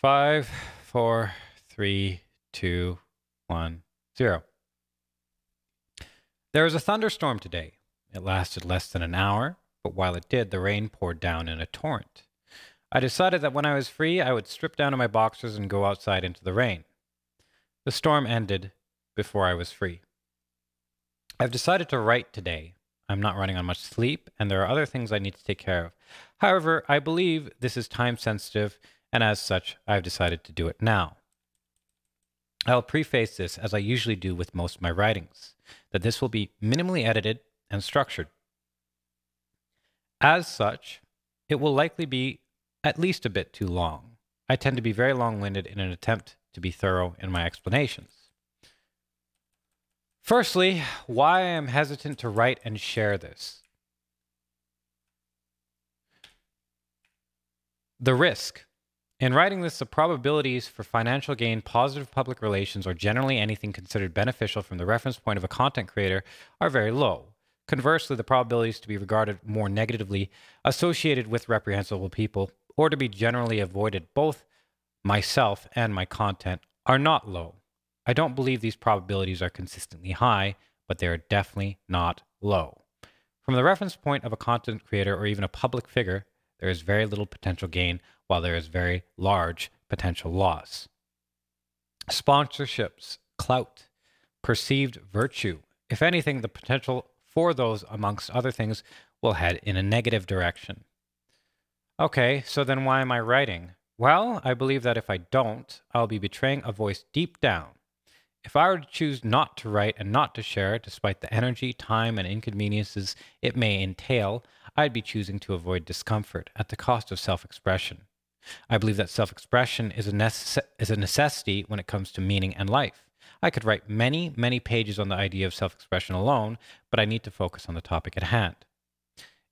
5, 4, 3, 2, 1, 0. There was a thunderstorm today. It lasted less than an hour, but while it did, the rain poured down in a torrent. I decided that when I was free, I would strip down to my boxers and go outside into the rain. The storm ended before I was free. I've decided to write today. I'm not running on much sleep, and there are other things I need to take care of. However, I believe this is time sensitive, and as such, I've decided to do it now. I'll preface this, as I usually do with most of my writings, that this will be minimally edited and structured. As such, it will likely be at least a bit too long. I tend to be very long-winded in an attempt to be thorough in my explanations. Firstly, why I am hesitant to write and share this. The risk. In writing this, the probabilities for financial gain, positive public relations, or generally anything considered beneficial from the reference point of a content creator are very low. Conversely, the probabilities to be regarded more negatively associated with reprehensible people or to be generally avoided, both myself and my content, are not low. I don't believe these probabilities are consistently high, but they are definitely not low. From the reference point of a content creator or even a public figure, there is very little potential gain, while there is very large potential loss. Sponsorships, clout, perceived virtue. If anything, the potential for those, amongst other things, will head in a negative direction. Okay, so then why am I writing? Well, I believe that if I don't, I'll be betraying a voice deep down. If I were to choose not to write and not to share, despite the energy, time, and inconveniences it may entail, I'd be choosing to avoid discomfort at the cost of self-expression. I believe that self-expression is a necessity when it comes to meaning and life. I could write many, many pages on the idea of self-expression alone, but I need to focus on the topic at hand.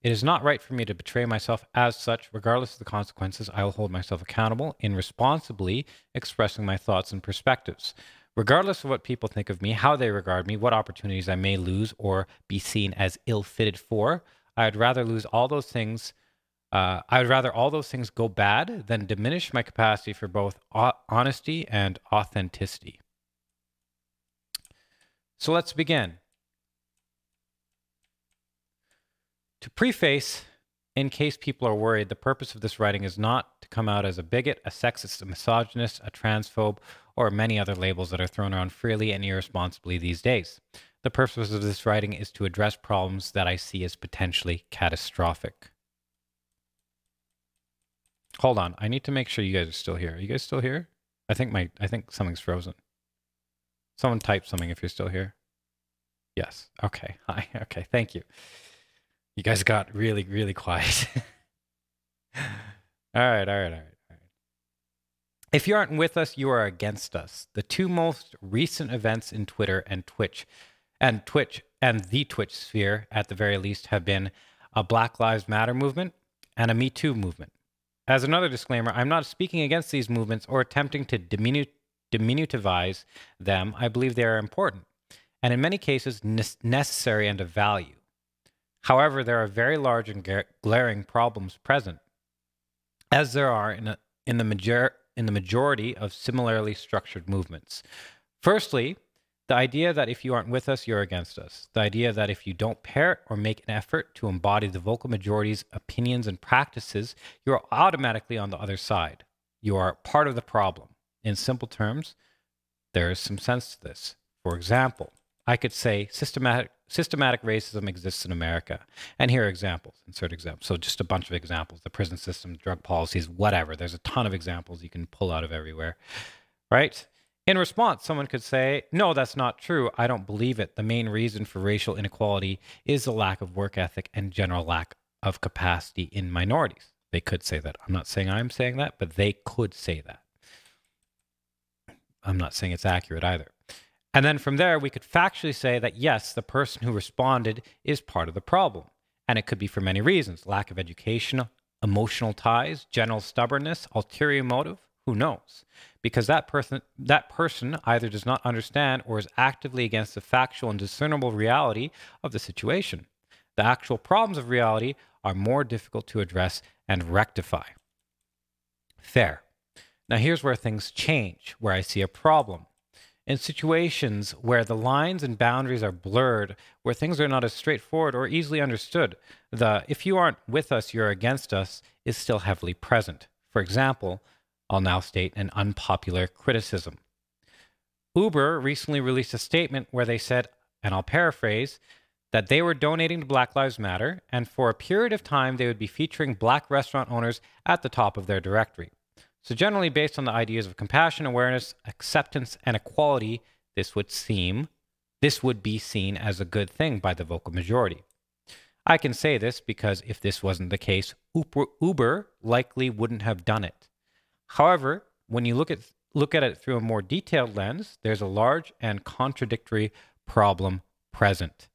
It is not right for me to betray myself as such. Regardless of the consequences, I will hold myself accountable in responsibly expressing my thoughts and perspectives. Regardless of what people think of me, how they regard me, what opportunities I may lose or be seen as ill-fitted for, I'd rather all those things go bad than diminish my capacity for both honesty and authenticity. So let's begin. To preface, in case people are worried, the purpose of this writing is not to come out as a bigot, a sexist, a misogynist, a transphobe, or many other labels that are thrown around freely and irresponsibly these days. The purpose of this writing is to address problems that I see as potentially catastrophic. Hold on, I need to make sure you guys are still here. Are you guys still here? I think something's frozen. Someone type something if you're still here. Yes. Okay. Hi. Okay. Thank you. You guys got really, really quiet. All right. If you aren't with us, you are against us. The two most recent events in Twitter and Twitch and the Twitch sphere, at the very least, have been a Black Lives Matter movement and a Me Too movement. As another disclaimer, I'm not speaking against these movements or attempting to diminutivize them. I believe they are important and in many cases necessary and of value. However, there are very large and glaring problems present, as there are in the majority of similarly structured movements. Firstly, the idea that if you aren't with us, you're against us. The idea that if you don't parrot or make an effort to embody the vocal majority's opinions and practices, you are automatically on the other side. You are part of the problem. In simple terms, there is some sense to this. For example, I could say systematic racism exists in America. And here are examples, insert examples. So just a bunch of examples, the prison system, drug policies, whatever. There's a ton of examples you can pull out of everywhere, right? In response, someone could say, no, that's not true. I don't believe it. The main reason for racial inequality is the lack of work ethic and general lack of capacity in minorities. They could say that. I'm not saying I'm saying that, but they could say that. I'm not saying it's accurate either. And then from there, we could factually say that, yes, the person who responded is part of the problem. And it could be for many reasons: lack of education, emotional ties, general stubbornness, ulterior motive, who knows? Because that person either does not understand or is actively against the factual and discernible reality of the situation. The actual problems of reality are more difficult to address and rectify. Fair. Now, here's where things change, where I see a problem. In situations where the lines and boundaries are blurred, where things are not as straightforward or easily understood, the "if you aren't with us, you're against us" is still heavily present. For example, I'll now state an unpopular criticism. Uber recently released a statement where they said, and I'll paraphrase, that they were donating to Black Lives Matter, and for a period of time they would be featuring black restaurant owners at the top of their directory. So generally based on the ideas of compassion, awareness, acceptance, and equality, this would be seen as a good thing by the vocal majority. I can say this because if this wasn't the case, Uber likely wouldn't have done it. However, when you look at it through a more detailed lens, there's a large and contradictory problem present.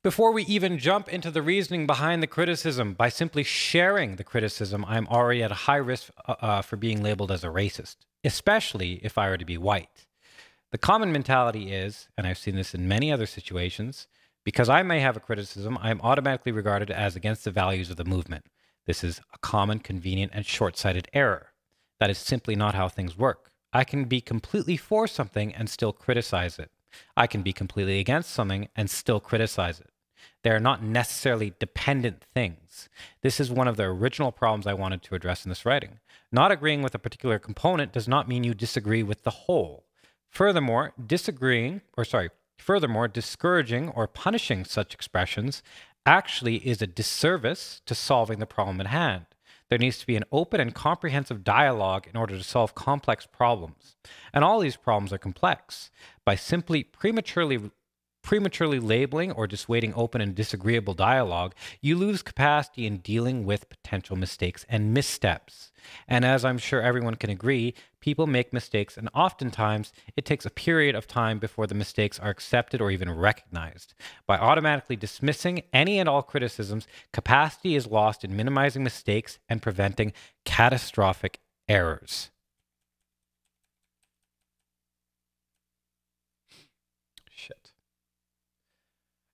Before we even jump into the reasoning behind the criticism, by simply sharing the criticism, I'm already at a high risk for being labeled as a racist, especially if I were to be white. The common mentality is, and I've seen this in many other situations, because I may have a criticism, I am automatically regarded as against the values of the movement. This is a common, convenient, and short-sighted error. That is simply not how things work. I can be completely for something and still criticize it. I can be completely against something and still criticize it. They are not necessarily dependent things. This is one of the original problems I wanted to address in this writing. Not agreeing with a particular component does not mean you disagree with the whole. Furthermore, discouraging or punishing such expressions actually is a disservice to solving the problem at hand. There needs to be an open and comprehensive dialogue in order to solve complex problems. And all these problems are complex. By simply prematurely labeling or dissuading open and disagreeable dialogue, you lose capacity in dealing with potential mistakes and missteps. And as I'm sure everyone can agree, people make mistakes, and oftentimes it takes a period of time before the mistakes are accepted or even recognized. By automatically dismissing any and all criticisms, capacity is lost in minimizing mistakes and preventing catastrophic errors.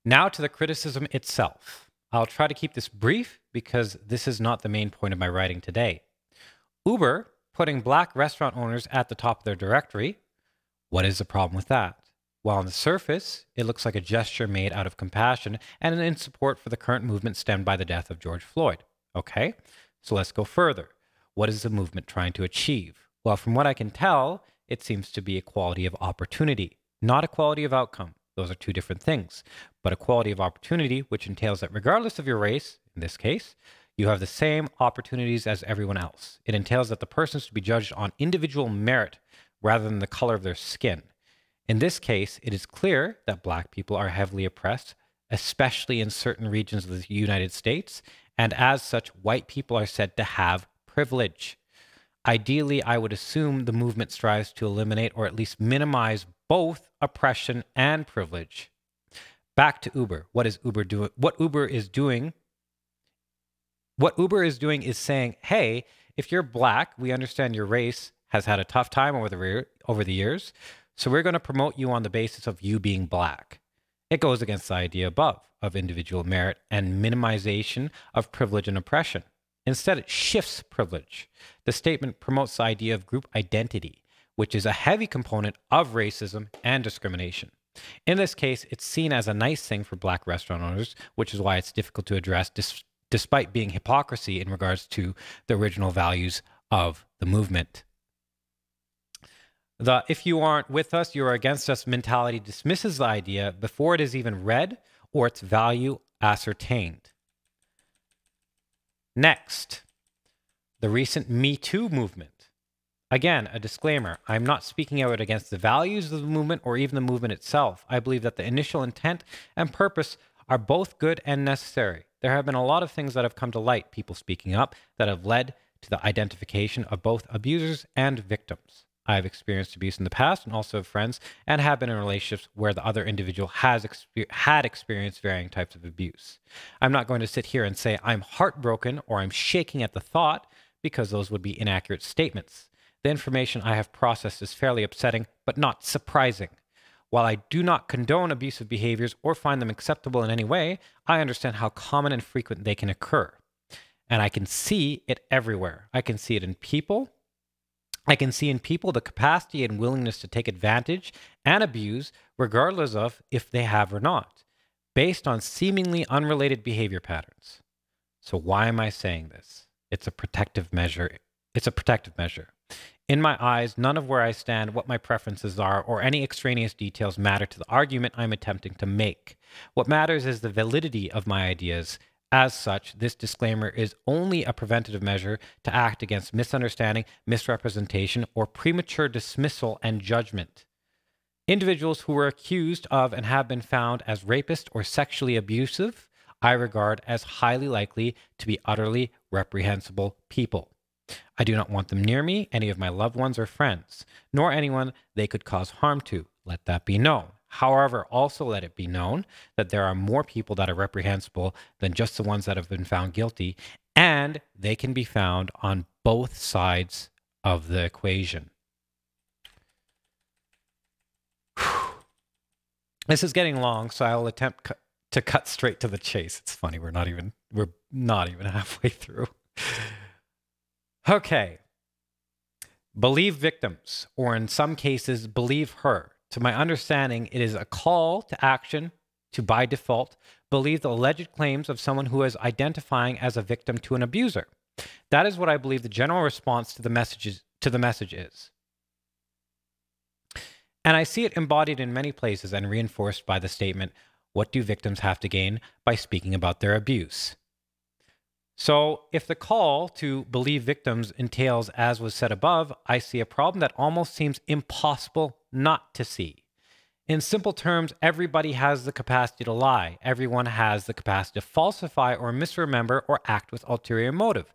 Now to the criticism itself. I'll try to keep this brief because this is not the main point of my writing today. Uber putting black restaurant owners at the top of their directory. What is the problem with that? Well, on the surface, it looks like a gesture made out of compassion and in support for the current movement stemmed by the death of George Floyd. Okay, so let's go further. What is the movement trying to achieve? Well, from what I can tell, it seems to be equality of opportunity, not equality of outcome. Those are two different things. But equality of opportunity, which entails that regardless of your race, in this case, you have the same opportunities as everyone else. It entails that the person is to be judged on individual merit rather than the color of their skin. In this case, it is clear that black people are heavily oppressed, especially in certain regions of the United States, and as such, white people are said to have privilege. Ideally, I would assume the movement strives to eliminate or at least minimize both oppression and privilege. Back to Uber. What is Uber doing? What Uber is doing is saying, hey, if you're black, we understand your race has had a tough time over the years, so we're going to promote you on the basis of you being black. It goes against the idea above of individual merit and minimization of privilege and oppression. Instead, it shifts privilege. The statement promotes the idea of group identity, which is a heavy component of racism and discrimination. In this case, it's seen as a nice thing for black restaurant owners, which is why it's difficult to address despite being hypocrisy in regards to the original values of the movement. The "if you aren't with us, you're against us" mentality dismisses the idea before it is even read or its value ascertained. Next, the recent Me Too movement. Again, a disclaimer, I'm not speaking out against the values of the movement or even the movement itself. I believe that the initial intent and purpose are both good and necessary. There have been a lot of things that have come to light, people speaking up, that have led to the identification of both abusers and victims. I have experienced abuse in the past and also have friends and have been in relationships where the other individual had experienced varying types of abuse. I'm not going to sit here and say I'm heartbroken or I'm shaking at the thought, because those would be inaccurate statements. The information I have processed is fairly upsetting, but not surprising. While I do not condone abusive behaviors or find them acceptable in any way, I understand how common and frequent they can occur. And I can see it everywhere. I can see it in people. I can see in people the capacity and willingness to take advantage and abuse, regardless of if they have or not, based on seemingly unrelated behavior patterns. So why am I saying this? It's a protective measure. It's a protective measure. In my eyes, none of where I stand, what my preferences are, or any extraneous details matter to the argument I'm attempting to make. What matters is the validity of my ideas. As such, this disclaimer is only a preventative measure to act against misunderstanding, misrepresentation, or premature dismissal and judgment. Individuals who were accused of and have been found as rapist or sexually abusive, I regard as highly likely to be utterly reprehensible people. I do not want them near me, any of my loved ones or friends, nor anyone they could cause harm to. Let that be known. However, also let it be known that there are more people that are reprehensible than just the ones that have been found guilty, and they can be found on both sides of the equation. This is getting long, so I'll attempt to cut straight to the chase. It's funny, we're not even halfway through. Okay. Believe victims, or in some cases, believe her. To my understanding, it is a call to action to, by default, believe the alleged claims of someone who is identifying as a victim to an abuser. That is what I believe the general response to the message is. And I see it embodied in many places and reinforced by the statement, what do victims have to gain by speaking about their abuse? So if the call to believe victims entails, as was said above, I see a problem that almost seems impossible not to see. In simple terms, everybody has the capacity to lie. Everyone has the capacity to falsify or misremember or act with ulterior motive.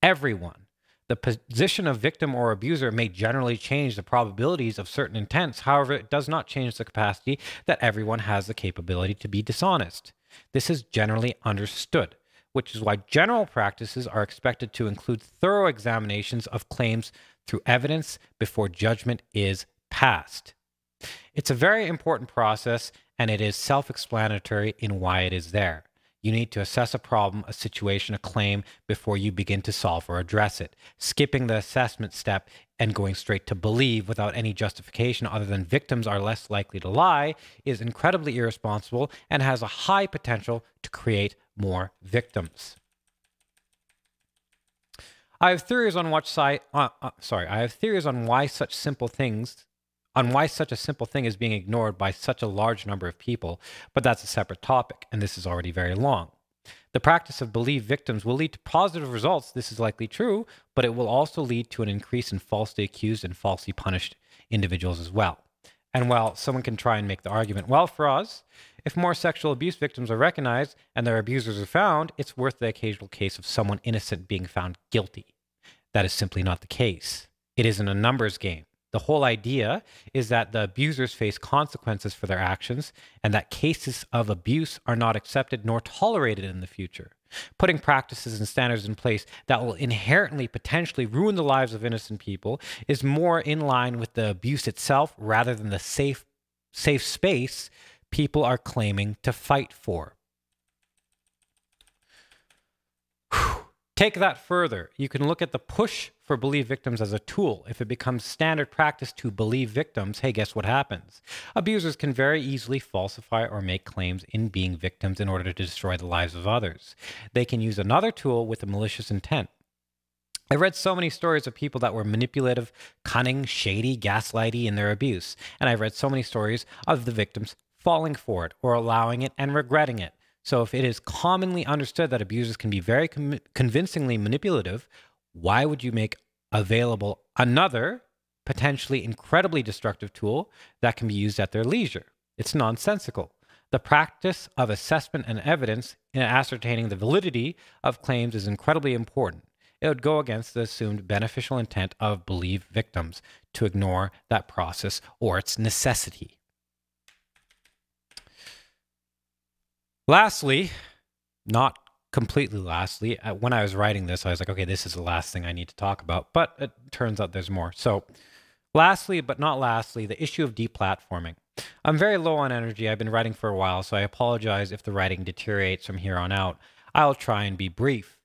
Everyone. The position of victim or abuser may generally change the probabilities of certain intents. However, it does not change the capacity that everyone has the capability to be dishonest. This is generally understood, which is why general practices are expected to include thorough examinations of claims through evidence before judgment is passed. It's a very important process, and it is self-explanatory in why it is there. You need to assess a problem, a situation, a claim before you begin to solve or address it. Skipping the assessment step and going straight to believe without any justification other than victims are less likely to lie is incredibly irresponsible and has a high potential to create more victims. I have theories on which side. I have theories on why such a simple thing is being ignored by such a large number of people, but that's a separate topic, and this is already very long. The practice of believe victims will lead to positive results. This is likely true, but it will also lead to an increase in falsely accused and falsely punished individuals as well. And while someone can try and make the argument, well, for us, if more sexual abuse victims are recognized and their abusers are found, it's worth the occasional case of someone innocent being found guilty. That is simply not the case. It isn't a numbers game. The whole idea is that the abusers face consequences for their actions and that cases of abuse are not accepted nor tolerated in the future. Putting practices and standards in place that will inherently potentially ruin the lives of innocent people is more in line with the abuse itself rather than the safe space people are claiming to fight for. Take that further. You can look at the push for believe victims as a tool. If it becomes standard practice to believe victims, hey, guess what happens? Abusers can very easily falsify or make claims in being victims in order to destroy the lives of others. They can use another tool with a malicious intent. I've read so many stories of people that were manipulative, cunning, shady, gaslighty in their abuse. And I've read so many stories of the victims falling for it or allowing it and regretting it. So if it is commonly understood that abusers can be very convincingly manipulative, why would you make available another potentially incredibly destructive tool that can be used at their leisure? It's nonsensical. The practice of assessment and evidence in ascertaining the validity of claims is incredibly important. It would go against the assumed beneficial intent of believe victims to ignore that process or its necessity. Lastly, not completely lastly, when I was writing this, I was like, okay, this is the last thing I need to talk about, but it turns out there's more. So lastly, but not lastly, the issue of deplatforming. I'm very low on energy. I've been writing for a while, so I apologize if the writing deteriorates from here on out. I'll try and be brief.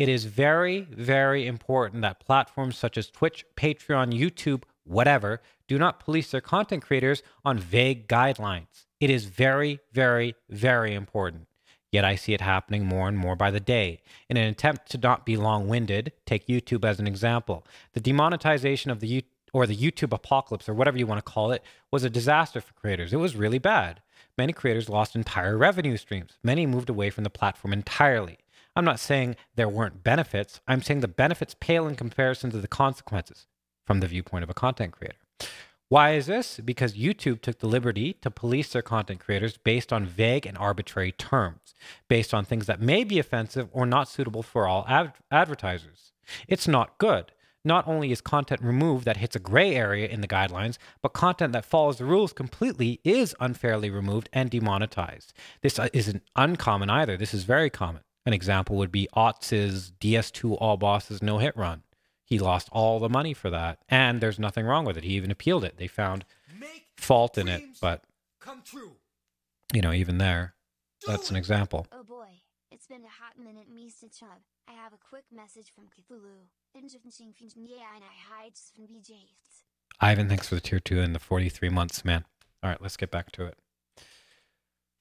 It is very, very important that platforms such as Twitch, Patreon, YouTube, whatever, do not police their content creators on vague guidelines. It is very, very, very important. Yet I see it happening more and more by the day. In an attempt to not be long-winded, take YouTube as an example. The demonetization of the YouTube apocalypse, or whatever you want to call it, was a disaster for creators. It was really bad. Many creators lost entire revenue streams. Many moved away from the platform entirely. I'm not saying there weren't benefits. I'm saying the benefits pale in comparison to the consequences from the viewpoint of a content creator. Why is this? Because YouTube took the liberty to police their content creators based on vague and arbitrary terms, based on things that may be offensive or not suitable for all advertisers. It's not good. Not only is content removed that hits a gray area in the guidelines, but content that follows the rules completely is unfairly removed and demonetized. This isn't uncommon either. This is very common. An example would be Otz's DS2 All Bosses No Hit Run. He lost all the money for that, and there's nothing wrong with it. He even appealed it. They found fault in it, but, you know, even there, that's an example. Oh boy, it's been a hot minute, Mr. Chubb. I have a quick message from Cthulhu. Ivan, thanks for the tier 2 and the 43 months, man. All right, let's get back to it.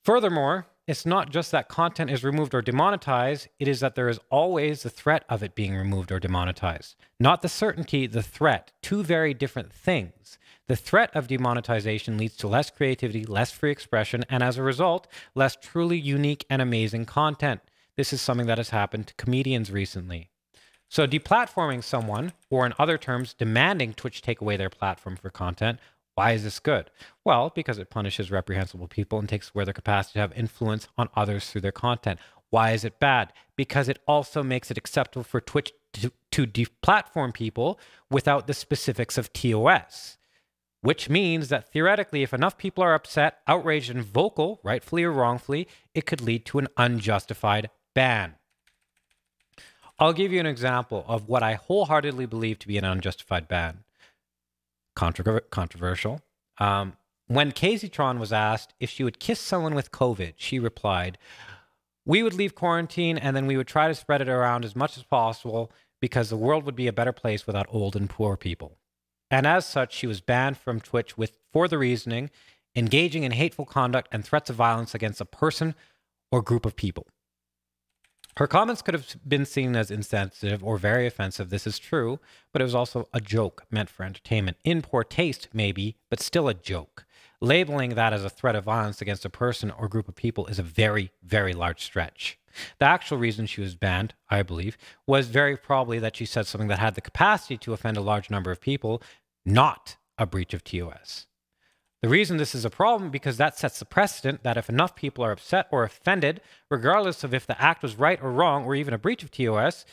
Furthermore, it's not just that content is removed or demonetized, it is that there is always the threat of it being removed or demonetized. Not the certainty, the threat. Two very different things. The threat of demonetization leads to less creativity, less free expression, and as a result, less truly unique and amazing content. This is something that has happened to comedians recently. So deplatforming someone, or in other terms, demanding Twitch take away their platform for content, why is this good? Well, because it punishes reprehensible people and takes away their capacity to have influence on others through their content. Why is it bad? Because it also makes it acceptable for Twitch to deplatform people without the specifics of TOS. Which means that theoretically, if enough people are upset, outraged, and vocal, rightfully or wrongfully, it could lead to an unjustified ban. I'll give you an example of what I wholeheartedly believe to be an unjustified ban. Controversial. When Caseytron was asked if she would kiss someone with COVID, she replied, "We would leave quarantine and then we would try to spread it around as much as possible because the world would be a better place without old and poor people." And as such, she was banned from Twitch for the reasoning, engaging in hateful conduct and threats of violence against a person or group of people. Her comments could have been seen as insensitive or very offensive. This is true, but it was also a joke meant for entertainment. In poor taste, maybe, but still a joke. Labeling that as a threat of violence against a person or group of people is a very, very large stretch. The actual reason she was banned, I believe, was very probably that she said something that had the capacity to offend a large number of people, not a breach of TOS. The reason this is a problem because that sets the precedent that if enough people are upset or offended, regardless of if the act was right or wrong or even a breach of TOS,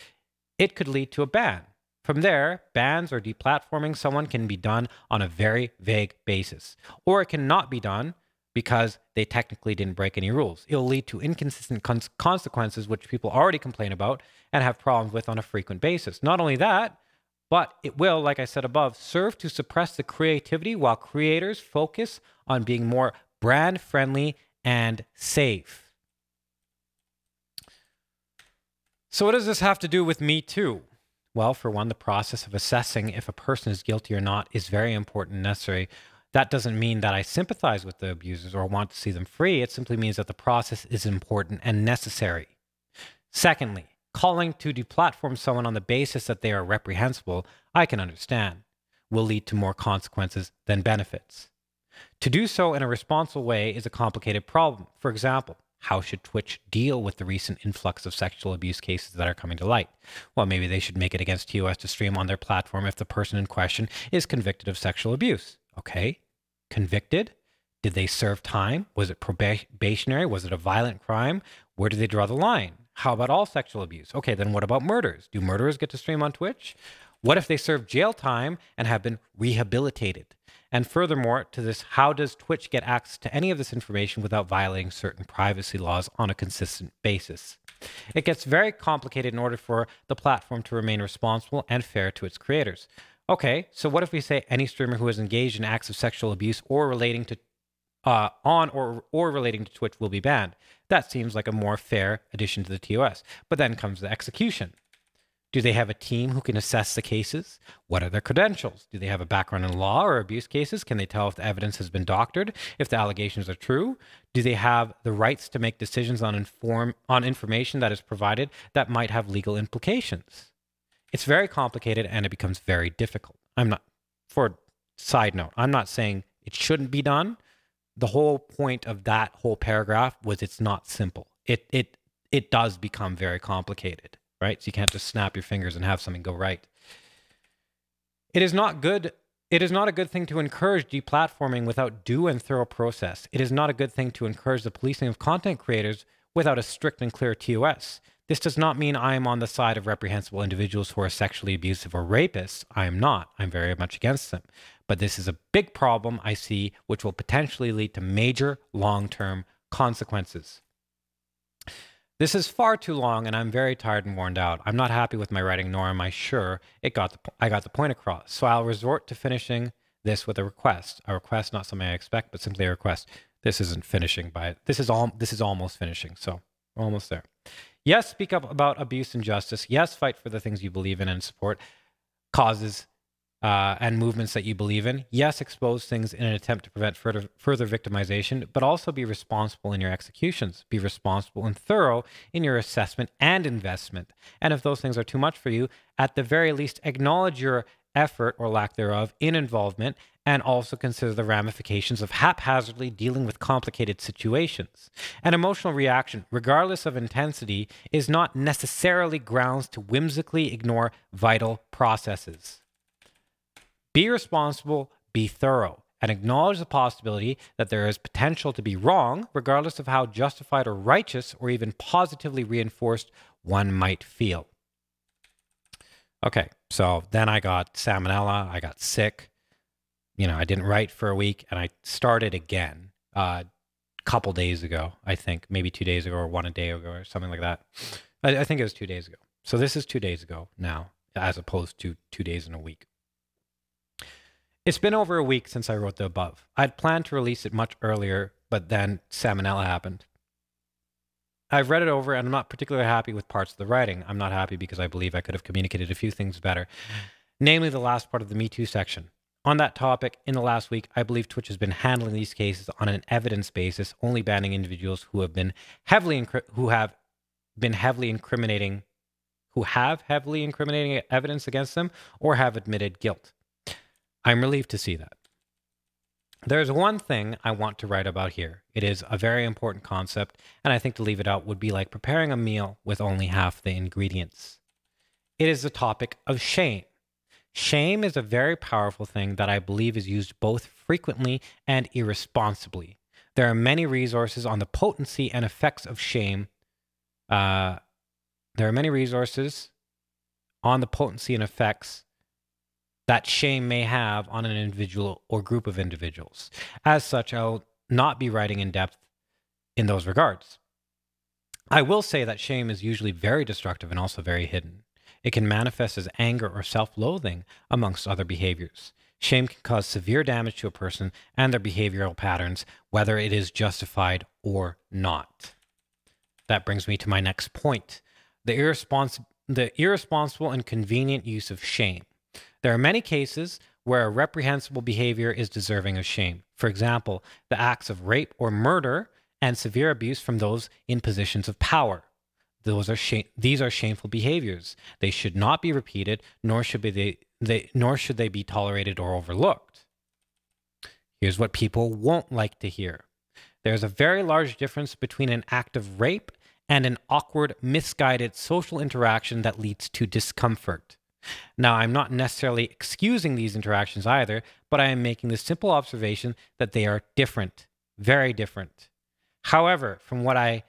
it could lead to a ban. From there, bans or deplatforming someone can be done on a very vague basis. Or it cannot be done because they technically didn't break any rules. It will lead to inconsistent consequences which people already complain about and have problems with on a frequent basis. Not only that, but it will, like I said above, serve to suppress the creativity while creators focus on being more brand friendly and safe. So what does this have to do with Me Too? Well, for one, the process of assessing if a person is guilty or not is very important and necessary. That doesn't mean that I sympathize with the abusers or want to see them free. It simply means that the process is important and necessary. Secondly, calling to deplatform someone on the basis that they are reprehensible, I can understand, will lead to more consequences than benefits. To do so in a responsible way is a complicated problem. For example, how should Twitch deal with the recent influx of sexual abuse cases that are coming to light? Well, maybe they should make it against TOS to stream on their platform if the person in question is convicted of sexual abuse. Okay, convicted? Did they serve time? Was it probationary? Was it a violent crime? Where do they draw the line? How about all sexual abuse? Okay, then what about murders? Do murderers get to stream on Twitch? What if they serve jail time and have been rehabilitated? And furthermore, to this, how does Twitch get access to any of this information without violating certain privacy laws on a consistent basis? It gets very complicated in order for the platform to remain responsible and fair to its creators. Okay, so what if we say any streamer who is engaged in acts of sexual abuse or relating to or relating to Twitch will be banned? That seems like a more fair addition to the TOS. But then comes the execution. Do they have a team who can assess the cases? What are their credentials? Do they have a background in law or abuse cases? Can they tell if the evidence has been doctored, if the allegations are true? Do they have the rights to make decisions on information that is provided that might have legal implications? It's very complicated and it becomes very difficult. Side note, I'm not saying it shouldn't be done. The whole point of that whole paragraph was it's not simple. It does become very complicated, right? So you can't just snap your fingers and have something go right. It is not good. It is not a good thing to encourage deplatforming without due and thorough process. It is not a good thing to encourage the policing of content creators without a strict and clear TOS. This does not mean I am on the side of reprehensible individuals who are sexually abusive or rapists. I am not. I'm very much against them. But this is a big problem I see, which will potentially lead to major long-term consequences. This is far too long, and I'm very tired and worn out. I'm not happy with my writing, nor am I sure I got the point across. So I'll resort to finishing this with a request. A request, not something I expect, but simply a request. This isn't finishing this is almost finishing, so we're almost there. Yes, speak up about abuse and justice. Yes, fight for the things you believe in and support causes and movements that you believe in. Yes, expose things in an attempt to prevent further victimization, but also be responsible in your executions. Be responsible and thorough in your assessment and investment. And if those things are too much for you, at the very least, acknowledge your effort or lack thereof in involvement, and also consider the ramifications of haphazardly dealing with complicated situations. An emotional reaction, regardless of intensity, is not necessarily grounds to whimsically ignore vital processes. Be responsible, be thorough, and acknowledge the possibility that there is potential to be wrong, regardless of how justified or righteous or even positively reinforced one might feel. Okay, so then I got salmonella, I got sick. I didn't write for a week, and I started again a couple days ago, I think, maybe 2 days ago or one a day ago or something like that. I think it was 2 days ago. So this is 2 days ago now, as opposed to 2 days in a week. It's been over a week since I wrote the above. I'd planned to release it much earlier, but then salmonella happened. I've read it over, and I'm not particularly happy with parts of the writing. I'm not happy because I believe I could have communicated a few things better, namely the last part of the Me Too section. On that topic, in the last week, I believe Twitch has been handling these cases on an evidence basis, only banning individuals who have heavily incriminating evidence against them or have admitted guilt. I'm relieved to see that. There's one thing I want to write about here. It is a very important concept, and I think to leave it out would be like preparing a meal with only half the ingredients. It is the topic of shame. Shame is a very powerful thing that I believe is used both frequently and irresponsibly. There are many resources on the potency and effects of shame. There are many resources on the potency and effects that shame may have on an individual or group of individuals. As such, I'll not be writing in depth in those regards. I will say that shame is usually very destructive and also very hidden. It can manifest as anger or self-loathing, amongst other behaviors. Shame can cause severe damage to a person and their behavioral patterns, whether it is justified or not. That brings me to my next point, the irresponsible and convenient use of shame. There are many cases where a reprehensible behavior is deserving of shame. For example, the acts of rape or murder and severe abuse from those in positions of power. These are shameful behaviors. They should not be repeated, nor should they be tolerated or overlooked. Here's what people won't like to hear. There's a very large difference between an act of rape and an awkward, misguided social interaction that leads to discomfort. Now, I'm not necessarily excusing these interactions either, but I am making the simple observation that they are different, very different. However, from what I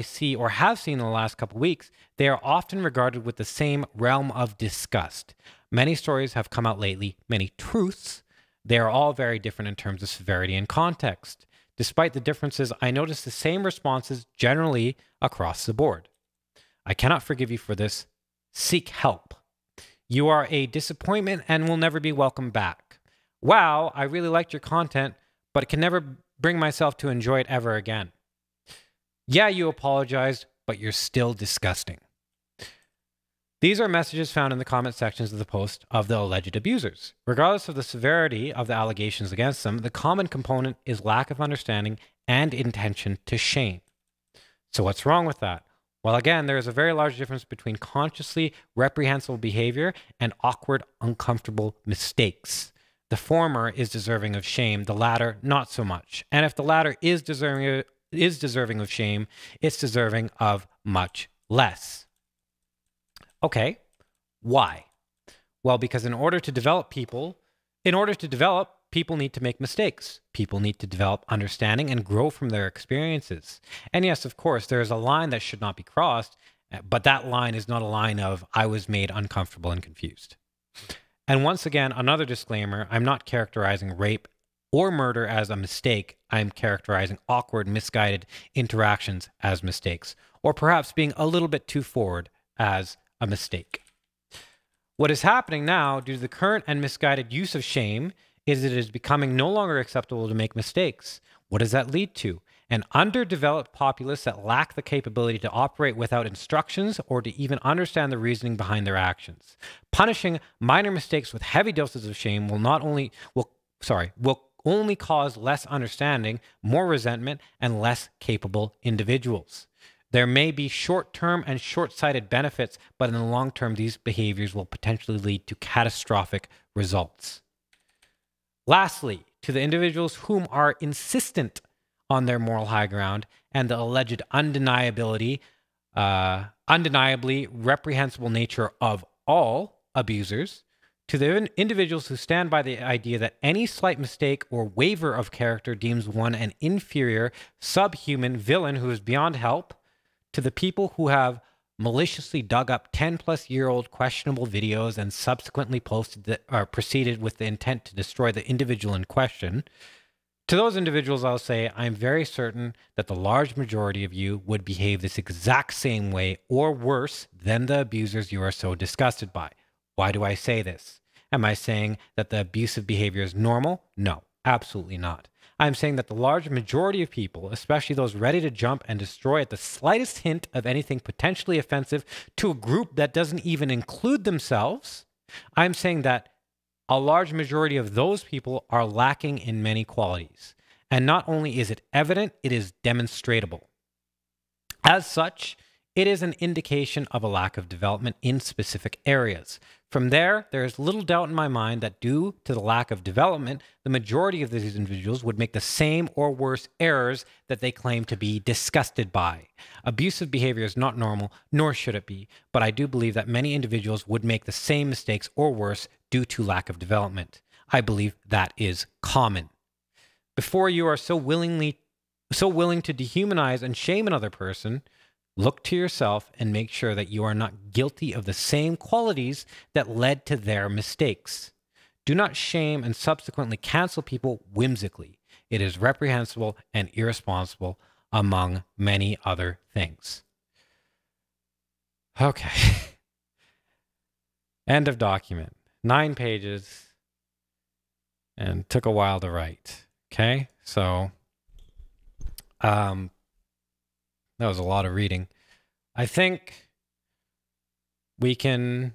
see or have seen in the last couple of weeks, they are often regarded with the same realm of disgust. Many stories have come out lately, many truths. They are all very different in terms of severity and context. Despite the differences, I notice the same responses generally across the board. I cannot forgive you for this. Seek help. You are a disappointment and will never be welcome back. Wow, I really liked your content, but can never bring myself to enjoy it ever again. Yeah, you apologized, but you're still disgusting. These are messages found in the comment sections of the post of the alleged abusers. Regardless of the severity of the allegations against them, the common component is lack of understanding and intention to shame. So what's wrong with that? Well, again, there is a very large difference between consciously reprehensible behavior and awkward, uncomfortable mistakes. The former is deserving of shame, the latter not so much. And if the latter is deserving of shame, it's deserving of much less. Okay, why? Well, because in order to develop, people need to make mistakes. People need to develop understanding and grow from their experiences. And yes, of course, there is a line that should not be crossed, but that line is not a line of I was made uncomfortable and confused. And once again, another disclaimer, I'm not characterizing rape or murder as a mistake. I'm characterizing awkward, misguided interactions as mistakes, or perhaps being a little bit too forward as a mistake. What is happening now, due to the current and misguided use of shame, is it is becoming no longer acceptable to make mistakes. What does that lead to? An underdeveloped populace that lack the capability to operate without instructions or to even understand the reasoning behind their actions. Punishing minor mistakes with heavy doses of shame will only cause less understanding, more resentment, and less capable individuals. There may be short-term and short-sighted benefits, but in the long term, these behaviors will potentially lead to catastrophic results. Lastly, to the individuals whom are insistent on their moral high ground and the alleged undeniably reprehensible nature of all abusers, to the individuals who stand by the idea that any slight mistake or waver of character deems one an inferior, subhuman villain who is beyond help, to the people who have maliciously dug up 10-plus-year-old questionable videos and subsequently proceeded with the intent to destroy the individual in question, to those individuals, I'll say, I'm very certain that the large majority of you would behave this exact same way or worse than the abusers you are so disgusted by. Why do I say this? Am I saying that the abusive behavior is normal? No, absolutely not. I'm saying that the large majority of people, especially those ready to jump and destroy at the slightest hint of anything potentially offensive to a group that doesn't even include themselves, I'm saying that a large majority of those people are lacking in many qualities. And not only is it evident, it is demonstrable. As such, it is an indication of a lack of development in specific areas. From there is little doubt in my mind that due to the lack of development, the majority of these individuals would make the same or worse errors that they claim to be disgusted by. Abusive behavior is not normal, nor should it be, but I do believe that many individuals would make the same mistakes or worse due to lack of development. I believe that is common. Before you are so willing to dehumanize and shame another person, look to yourself and make sure that you are not guilty of the same qualities that led to their mistakes. Do not shame and subsequently cancel people whimsically. It is reprehensible and irresponsible, among many other things. Okay. End of document. 9 pages and took a while to write. Okay, so that was a lot of reading. I think we can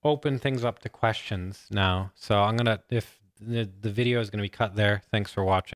open things up to questions now. So I'm gonna, if the video is gonna be cut there, thanks for watching.